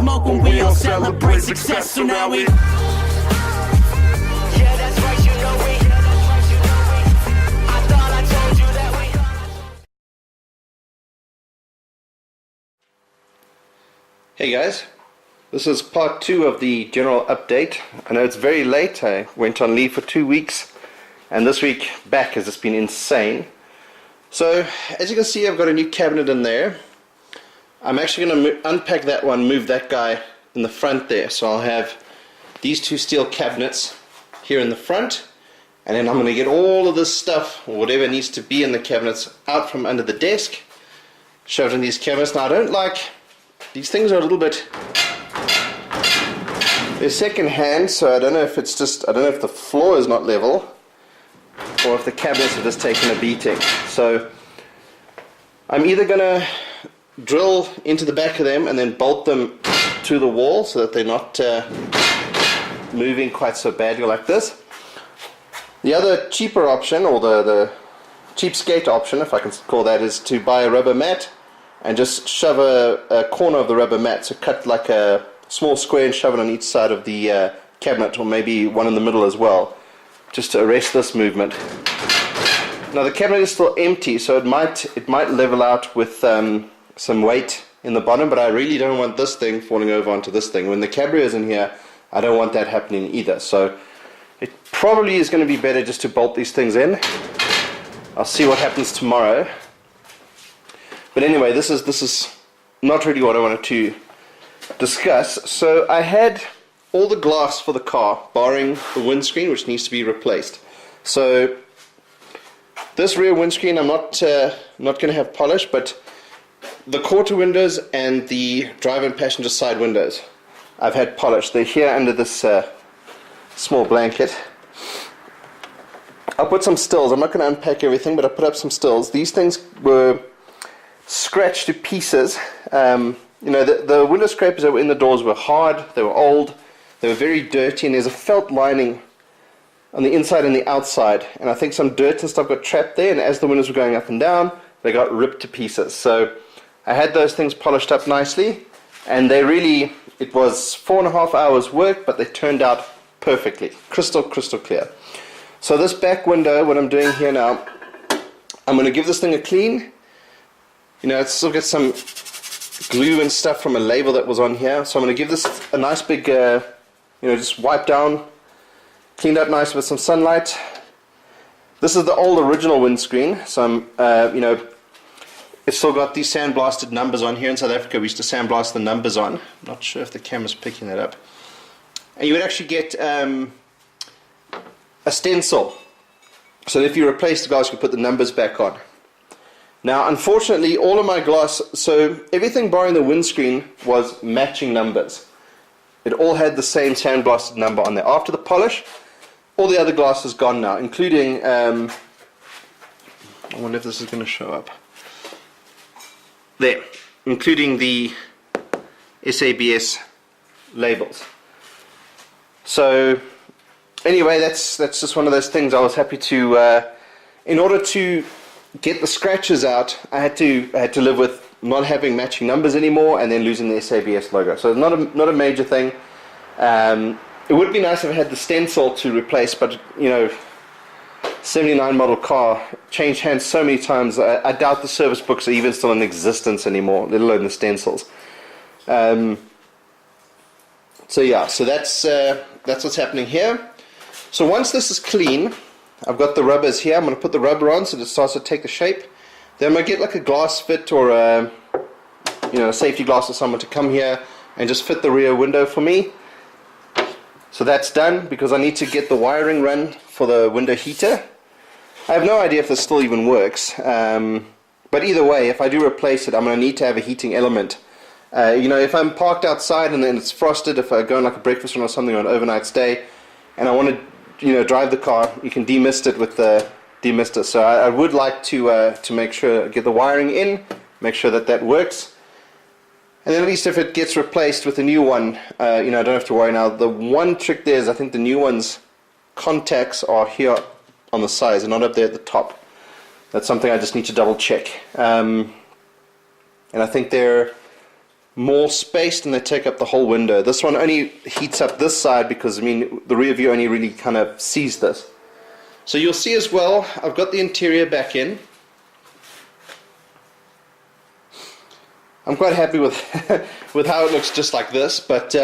smoke when we all celebrate success. So now we Hey guys, this is part 2 of the general update. I know it's very late. I went on leave for 2 weeks and this week back has just been insane. So as you can see, I've got a new cabinet in there. I'm actually going to unpack that one, move that guy in the front there. So I'll have these 2 steel cabinets here in the front, and then I'm going to get all of this stuff, or whatever needs to be in the cabinets, out from under the desk, shoved in these cabinets. Now I don't like, these things are a little bit, they're second hand, so I don't know if it's just, I don't know if the floor is not level or if the cabinets have just taken a beating. So I'm either going to drill into the back of them and then bolt them to the wall so that they're not moving quite so badly like this. The other cheaper option, or the cheapskate option, if I can call that, is to buy a rubber mat and just shove a corner of the rubber mat, so cut like a small square and shove it on each side of the cabinet, or maybe one in the middle as well, just to arrest this movement. Now the cabinet is still empty, so it might level out with some weight in the bottom, but I really don't want this thing falling over onto this thing. When the cabrio is in here, I don't want that happening either. So it probably is going to be better just to bolt these things in. I'll see what happens tomorrow. But anyway, this is not really what I wanted to discuss. So I had all the glass for the car, barring the windscreen, which needs to be replaced. So this rear windscreen I'm not going to have polished, but the quarter windows and the driver and passenger side windows I've had polished. They're here under this small blanket. I'll put some stills. I'm not going to unpack everything, but I put up some stills. These things were scratched to pieces. You know, the window scrapers that were in the doors were hard, they were old, they were very dirty, and there's a felt lining on the inside and the outside, and I think some dirt and stuff got trapped there, and as the windows were going up and down, they got ripped to pieces. So I had those things polished up nicely, and they really, it was 4.5 hours work, but they turned out perfectly, crystal clear. So this back window, what I'm doing here now, I'm going to give this thing a clean. You know, it's still got some glue and stuff from a label that was on here, so I'm going to give this a nice big, you know, just wipe down, cleaned up nice with some sunlight. This is the old original windscreen, so I'm, you know, it's still got these sandblasted numbers on here. In South Africa we used to sandblast the numbers on. I'm not sure if the camera's picking that up. And you would actually get a stencil, so that if you replace the glass you can put the numbers back on. Now unfortunately all of my glass, so everything barring the windscreen was matching numbers. It all had the same sandblasted number on there. After the polish, all the other glass is gone now, including, I wonder if this is going to show up. There, including the SABS labels. So anyway, that's just one of those things. I was happy to, in order to get the scratches out, I had to live with not having matching numbers anymore, and then losing the SABS logo. So not a major thing. It would be nice if I had the stencil to replace, but you know, 79 model car changed hands so many times. I doubt the service books are even still in existence anymore, let alone the stencils. So yeah, so that's what's happening here. So once this is clean, I've got the rubbers here. I'm going to put the rubber on so that it starts to take the shape. Then I'm going to get like a glass fit, or a, you know, a safety glass or someone to come here and just fit the rear window for me. So that's done, because I need to get the wiring run for the window heater. I have no idea if this still even works, but either way, if I do replace it, I'm going to need to have a heating element. You know, if I'm parked outside and then it's frosted, if I go on like a breakfast run or something, or an overnight stay, and I want to, you know, drive the car, you can demist it with the demister. So I would like to make sure, get the wiring in, make sure that that works. And then at least if it gets replaced with a new one, you know, I don't have to worry now. The one trick there is I think the new one's contacts are here on the sides and not up there at the top. That's something I just need to double check. And I think they're more space and they take up the whole window. This one only heats up this side because, I mean, the rear view only really kind of sees this. So you'll see as well, I've got the interior back in. I'm quite happy with with how it looks just like this, but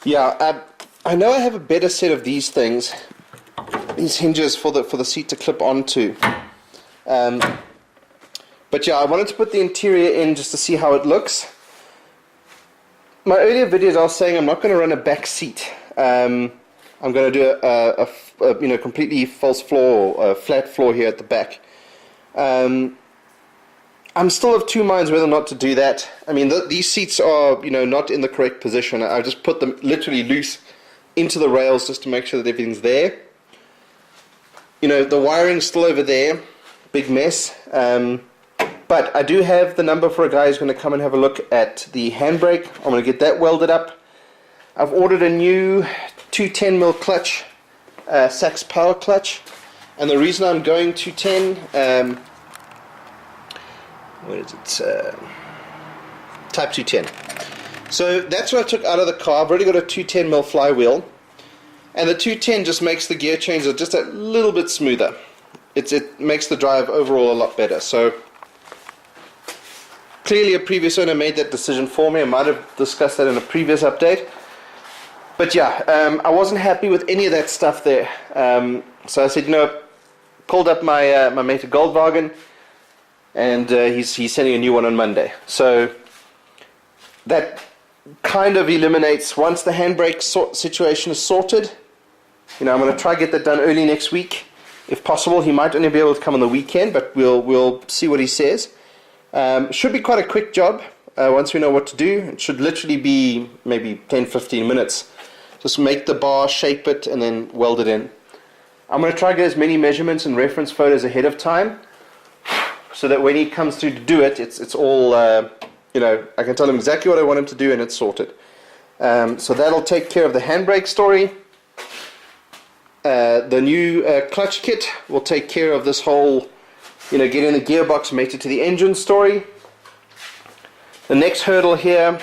yeah, I know I have a better set of these things, these hinges for the seat to clip onto. But yeah, I wanted to put the interior in just to see how it looks. My earlier videos I was saying I'm not going to run a back seat. I'm going to do a you know, completely false floor, or a flat floor here at the back. I'm still of two minds whether or not to do that. I mean, these seats are, you know, not in the correct position. I just put them literally loose into the rails just to make sure that everything's there. You know, the wiring's still over there, big mess. But I do have the number for a guy who's going to come and have a look at the handbrake. I'm going to get that welded up. I've ordered a new 210mm clutch, Sachs power clutch. And the reason I'm going 210, what is it? Type 210. So that's what I took out of the car. I've already got a 210mm flywheel. And the 210 just makes the gear change just a little bit smoother. It makes the drive overall a lot better. So clearly a previous owner made that decision for me. I might have discussed that in a previous update. But yeah, I wasn't happy with any of that stuff there. So I said, you know, called up my mate at Goldwagen, and he's sending a new one on Monday. So that kind of eliminates, once the handbrake situation is sorted, you know, I'm going to try to get that done early next week. If possible, he might only be able to come on the weekend, but we'll see what he says. Should be quite a quick job once we know what to do. It should literally be maybe 10-15 minutes. Just make the bar, shape it, and then weld it in. I'm going to try to get as many measurements and reference photos ahead of time, so that when he comes through to do it, it's all, you know, I can tell him exactly what I want him to do and it's sorted. So that'll take care of the handbrake story. The new clutch kit will take care of this whole, you know, getting the gearbox mated to the engine story. The next hurdle here,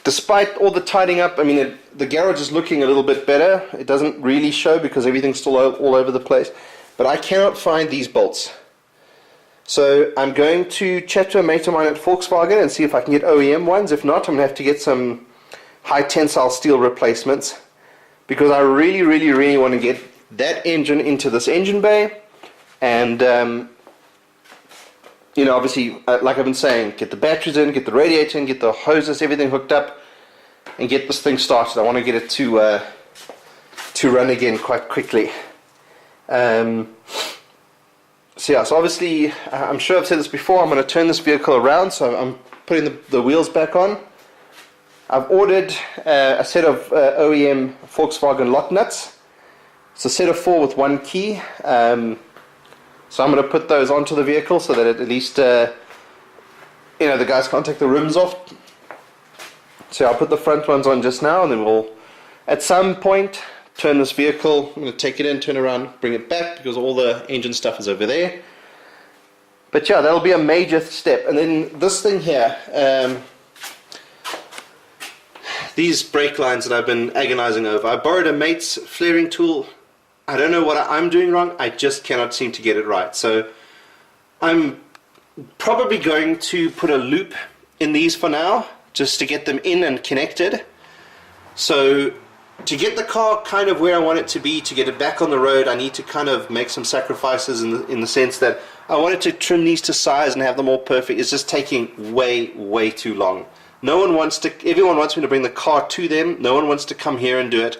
despite all the tidying up, I mean, the garage is looking a little bit better. It doesn't really show because everything's still all over the place. But I cannot find these bolts. So I'm going to chat to a mate of mine at Volkswagen and see if I can get OEM ones. If not, I'm going to have to get some high tensile steel replacements, because I really, really, really want to get that engine into this engine bay. And, you know, obviously, like I've been saying, get the batteries in, get the radiator in, get the hoses, everything hooked up, and get this thing started. I want to get it to run again quite quickly. So yeah, so obviously, I'm sure I've said this before, I'm going to turn this vehicle around, so I'm putting the wheels back on. I've ordered a set of OEM Volkswagen lock nuts. It's a set of 4 with 1 key. So I'm going to put those onto the vehicle so that at least, you know, the guys can't take the rims off. So I'll put the front ones on just now, and then we'll, at some point, turn this vehicle. I'm going to take it in, turn around, bring it back, because all the engine stuff is over there. But yeah, that'll be a major step. And then this thing here, these brake lines that I've been agonizing over. I borrowed a mate's flaring tool. I don't know what I'm doing wrong. I just cannot seem to get it right. So I'm probably going to put a loop in these for now, just to get them in and connected. So to get the car kind of where I want it to be, to get it back on the road, I need to kind of make some sacrifices in the sense that I wanted to trim these to size and have them all perfect. It's just taking way, way too long. Everyone wants me to bring the car to them. No one wants to come here and do it.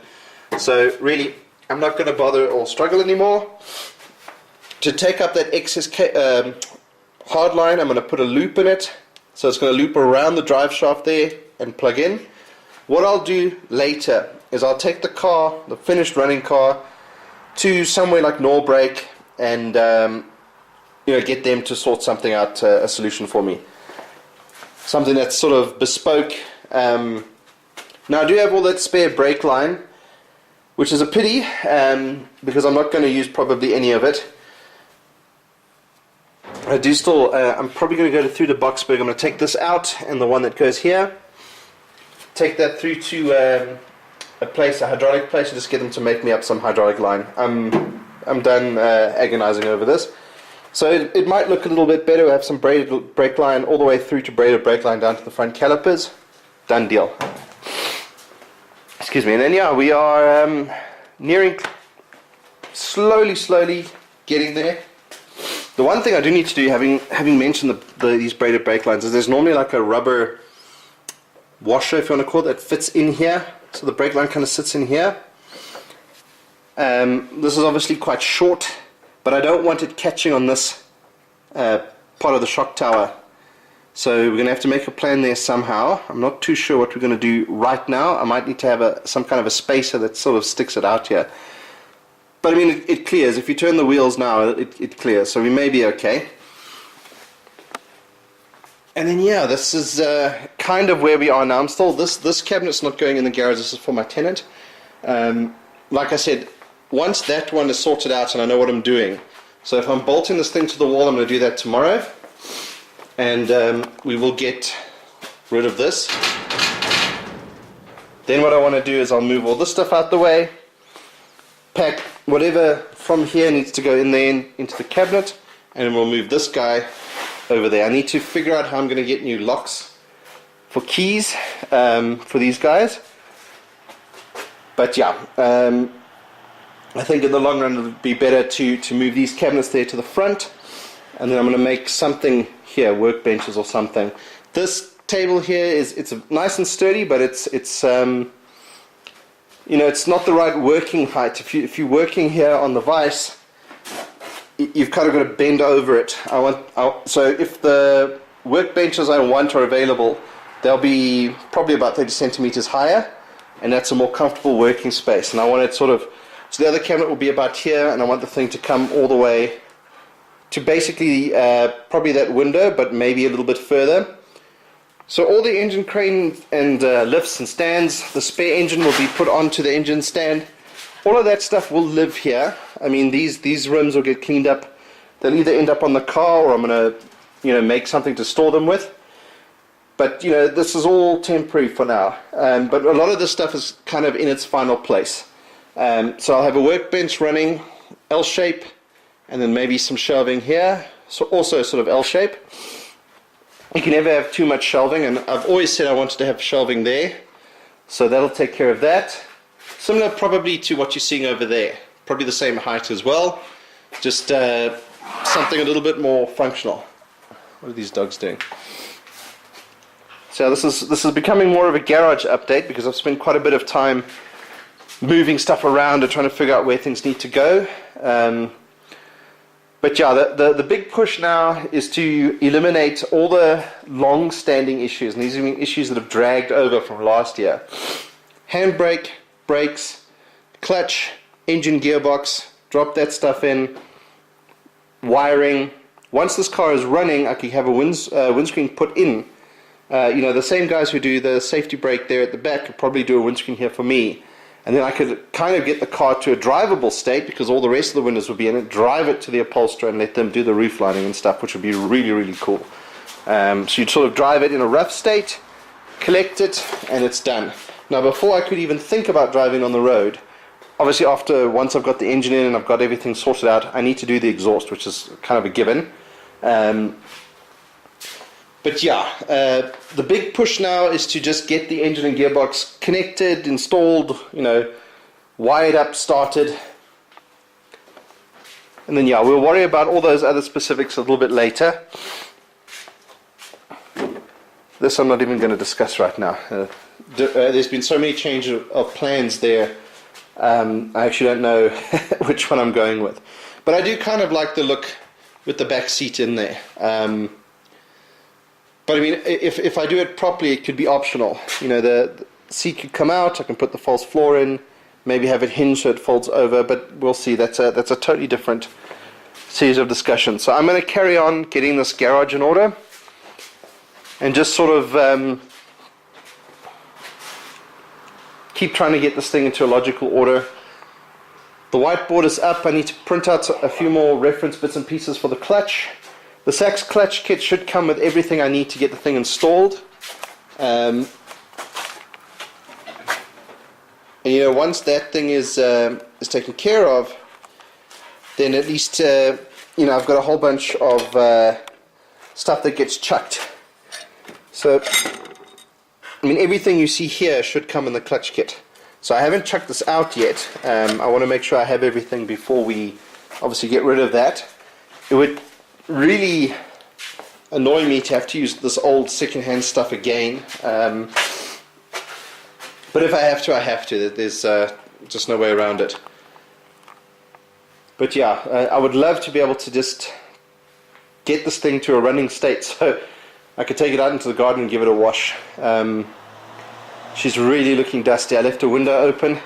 So really, I'm not going to bother or struggle anymore. To take up that excess hard line, I'm going to put a loop in it. So it's going to loop around the drive shaft there and plug in. What I'll do later is I'll take the car, the finished running car, to somewhere like Norbrake and you know, get them to sort something out, a solution for me. Something that's sort of bespoke. Now I do have all that spare brake line, which is a pity, because I'm not going to use probably any of it. I do still, I'm probably going to go through to Boxburg. I'm going to take this out and the one that goes here, take that through to a hydraulic place, and just get them to make me up some hydraulic line. I'm done agonizing over this. So it might look a little bit better. We have some braided brake line all the way through to braided brake line down to the front calipers. Done deal. Excuse me. And then yeah, we are nearing, slowly getting there. The one thing I do need to do, having mentioned these braided brake lines, is there's normally like a rubber washer, if you want to call it, that fits in here. So the brake line kind of sits in here. This is obviously quite short, but I don't want it catching on this part of the shock tower. So we're going to have to make a plan there somehow. I'm not too sure what we're going to do right now. I might need to have some kind of a spacer that sort of sticks it out here. But I mean, it clears. If you turn the wheels now, it clears. So we may be okay. And then yeah, this is kind of where we are now. I'm still, this cabinet's not going in the garage. This is for my tenant. Like I said, once that one is sorted out and I know what I'm doing. So if I'm bolting this thing to the wall, I'm going to do that tomorrow. And we will get rid of this. Then what I want to do is I'll move all this stuff out the way, pack whatever from here needs to go in there into the cabinet, and then we'll move this guy over there. I need to figure out how I'm going to get new locks for keys for these guys. But yeah, I think in the long run it would be better to move these cabinets there to the front, and then I'm going to make something here, workbenches or something. This table here it's nice and sturdy, but it's you know, it's not the right working height. If you're working here on the vise, you've kind of got to bend over it. So if the workbenches I want are available, they'll be probably about 30 centimeters higher, and that's a more comfortable working space. And I want it sort of, so the other cabinet will be about here, and I want the thing to come all the way to basically probably that window, but maybe a little bit further. So all the engine crane and lifts and stands, the spare engine will be put onto the engine stand. All of that stuff will live here. I mean, these rims will get cleaned up. They'll either end up on the car, or I'm going to, you know, make something to store them with. But you know, this is all temporary for now. But a lot of this stuff is kind of in its final place. So I'll have a workbench running L shape, and then maybe some shelving here. So also sort of L shape. You can never have too much shelving, and I've always said I wanted to have shelving there, so that'll take care of that. Similar probably to what you're seeing over there, probably the same height as well, just something a little bit more functional. What are these dogs doing? So this is becoming more of a garage update, because I've spent quite a bit of time moving stuff around and trying to figure out where things need to go. But yeah, the big push now is to eliminate all the long-standing issues, and these are issues that have dragged over from last year. Handbrake, brakes, clutch, engine gearbox, drop that stuff in, wiring. Once this car is running, I can have a windscreen put in. You know, the same guys who do the safety brake there at the back could probably do a windscreen here for me. And then I could kind of get the car to a drivable state, because all the rest of the windows would be in it, drive it to the upholsterer and let them do the roof lining and stuff, which would be really, really cool. So you'd sort of drive it in a rough state, collect it, and it's done. Now before I could even think about driving on the road, obviously once I've got the engine in and I've got everything sorted out, I need to do the exhaust, which is kind of a given. But yeah, the big push now is to just get the engine and gearbox connected, installed, you know, wired up, started. And then yeah, we'll worry about all those other specifics a little bit later. This I'm not even going to discuss right now. There's been so many changes of plans there, I actually don't know which one I'm going with. But I do kind of like the look with the back seat in there. But I mean, if I do it properly, it could be optional. You know, the seat could come out, I can put the false floor in, maybe have it hinged so it folds over, but we'll see. That's a totally different series of discussions. So I'm going to carry on getting this garage in order, and just sort of keep trying to get this thing into a logical order. The whiteboard is up. I need to print out a few more reference bits and pieces for the clutch. The Sachs clutch kit should come with everything I need to get the thing installed. And you know, once that thing is taken care of, then at least you know, I've got a whole bunch of stuff that gets chucked. So I mean, everything you see here should come in the clutch kit. So I haven't chucked this out yet. I want to make sure I have everything before we obviously get rid of that. It would really annoy me to have to use this old second-hand stuff again. But if I have to, I have to. There's just no way around it. But yeah, I would love to be able to just get this thing to a running state so I could take it out into the garden and give it a wash. She's really looking dusty. I left a window open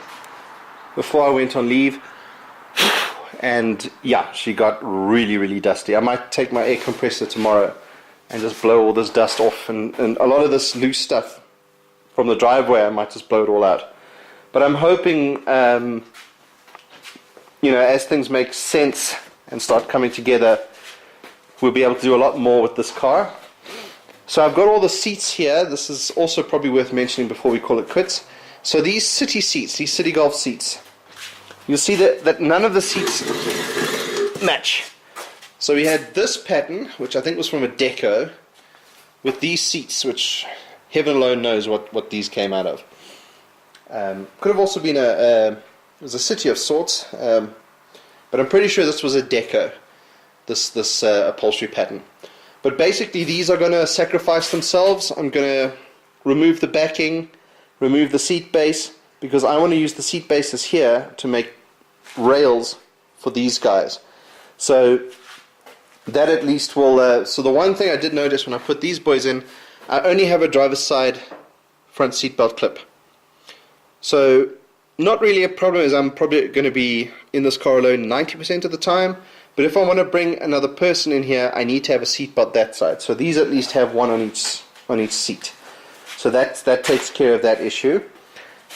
before I went on leave. And yeah, she got really, really dusty. I might take my air compressor tomorrow and just blow all this dust off. And a lot of this loose stuff from the driveway, I might just blow it all out. But I'm hoping, you know, as things make sense and start coming together, we'll be able to do a lot more with this car. So I've got all the seats here. This is also probably worth mentioning before we call it quits. So these city seats, these City Golf seats, you'll see that none of the seats match. So we had this pattern, which I think was from a deco, with these seats, which heaven alone knows what these came out of. Could have also been it was a city of sorts, but I'm pretty sure this was a deco, this upholstery pattern. But basically these are going to sacrifice themselves. I'm going to remove the backing, remove the seat base, because I want to use the seat bases here to make rails for these guys. So that at least will, so the one thing I did notice when I put these boys in, I only have a driver's side front seat belt clip. So not really a problem, as I'm probably going to be in this car alone 90% of the time. But if I want to bring another person in here, I need to have a seat belt that side. So these at least have one on each seat. So that takes care of that issue.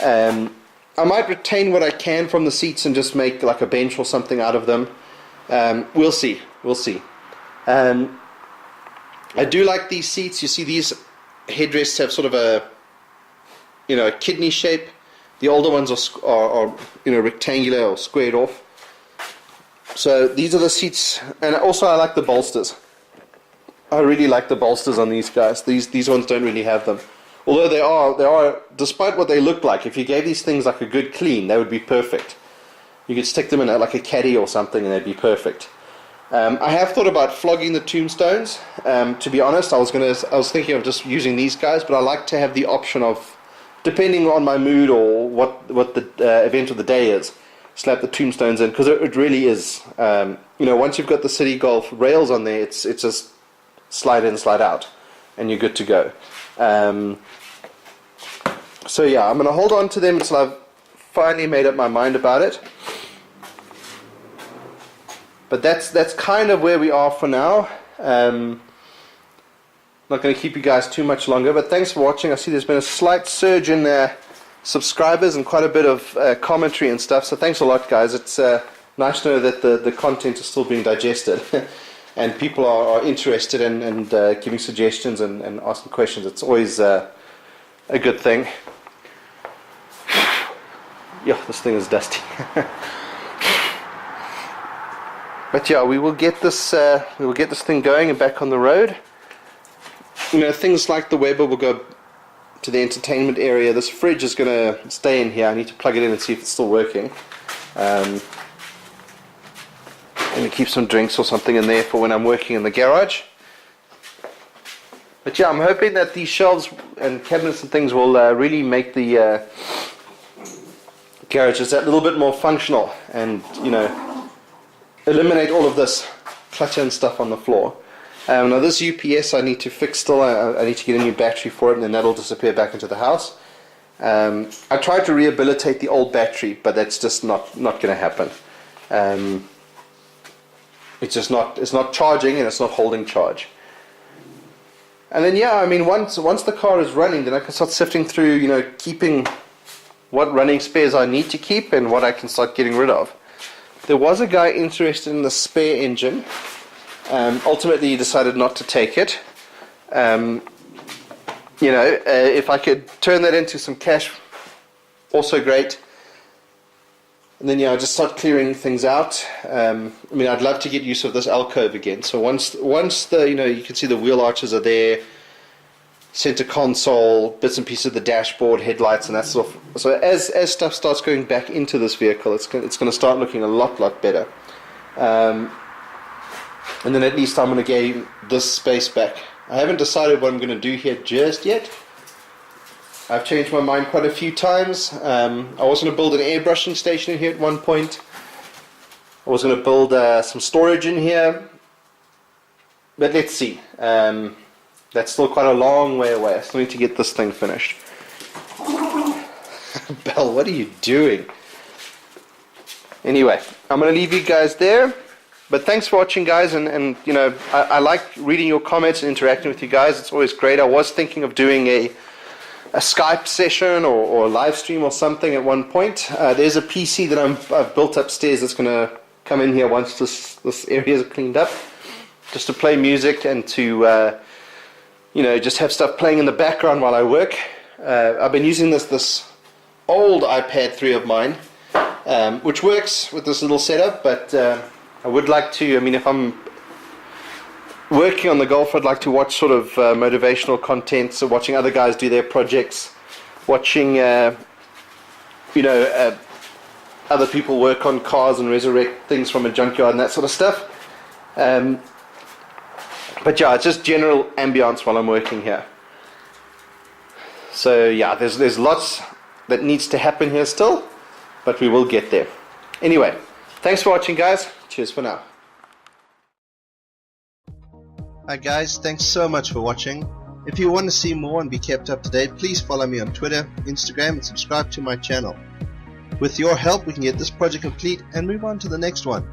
I might retain what I can from the seats and just make like a bench or something out of them. We'll see. I do like these seats. You see these headrests have sort of a, you know, a kidney shape. The older ones are you know, rectangular or squared off. So these are the seats, and also I like the bolsters. I really like the bolsters on these guys. These ones don't really have them. Although they are, despite what they look like, if you gave these things like a good clean, they would be perfect. You could stick them in like a caddy or something and they'd be perfect. I have thought about flogging the tombstones. To be honest, I was thinking of just using these guys, but I like to have the option of, depending on my mood or what the event of the day is, slap the tombstones in, because it really is. You know, once you've got the City Golf rails on there, it's just slide in, slide out, and you're good to go. So yeah, I'm going to hold on to them until I've finally made up my mind about it. But that's kind of where we are for now. Not going to keep you guys too much longer, but thanks for watching. I see there's been a slight surge in subscribers and quite a bit of commentary and stuff, so thanks a lot, guys. It's nice to know that the content is still being digested and people are interested and giving suggestions and asking questions. It's always a good thing. Yeah, this thing is dusty. But yeah, we will get this thing going and back on the road. You know, things like the Weber will go to the entertainment area. This fridge is going to stay in here. I need to plug it in and see if it's still working. And keep some drinks or something in there for when I'm working in the garage. But yeah, I'm hoping that these shelves and cabinets and things will really make the garage just that little bit more functional, and you know, eliminate all of this clutter and stuff on the floor. Now this UPS I need to fix still. I need to get a new battery for it, and then that'll disappear back into the house. I tried to rehabilitate the old battery, but that's just not going to happen. It's not charging, and it's not holding charge. And then yeah, I mean, once the car is running, then I can start sifting through, you know, keeping what running spares I need to keep and what I can start getting rid of. There was a guy interested in the spare engine, Ultimately, he decided not to take it. If I could turn that into some cash, also great. And then I just start clearing things out. I'd love to get use of this alcove again. So once the you can see the wheel arches are there, center console, bits and pieces of the dashboard, headlights, and that sort of. So as stuff starts going back into this vehicle, it's going to start looking a lot better. And then at least I'm going to gain this space back. I haven't decided what I'm going to do here just yet. I've changed my mind quite a few times. I was going to build an airbrushing station in here at one point. I was going to build some storage in here. But let's see. That's still quite a long way away. I still need to get this thing finished. Belle, what are you doing? Anyway, I'm going to leave you guys there. But thanks for watching, guys, and I like reading your comments and interacting with you guys. It's always great. I was thinking of doing a Skype session or a live stream or something at one point. There's a PC that I've built upstairs that's going to come in here once this area is cleaned up, just to play music and to just have stuff playing in the background while I work. I've been using this old iPad 3 of mine, which works with this little setup, but I would like to, if I'm working on the Golf, I'd like to watch sort of motivational content, so watching other guys do their projects, watching other people work on cars and resurrect things from a junkyard and that sort of stuff. But yeah, it's just general ambience while I'm working here. So yeah, there's lots that needs to happen here still, but we will get there. Anyway, thanks for watching, guys. Cheers for now. Hi guys, thanks so much for watching. If you want to see more and be kept up to date, please follow me on Twitter, Instagram, and subscribe to my channel. With your help, we can get this project complete and move on to the next one.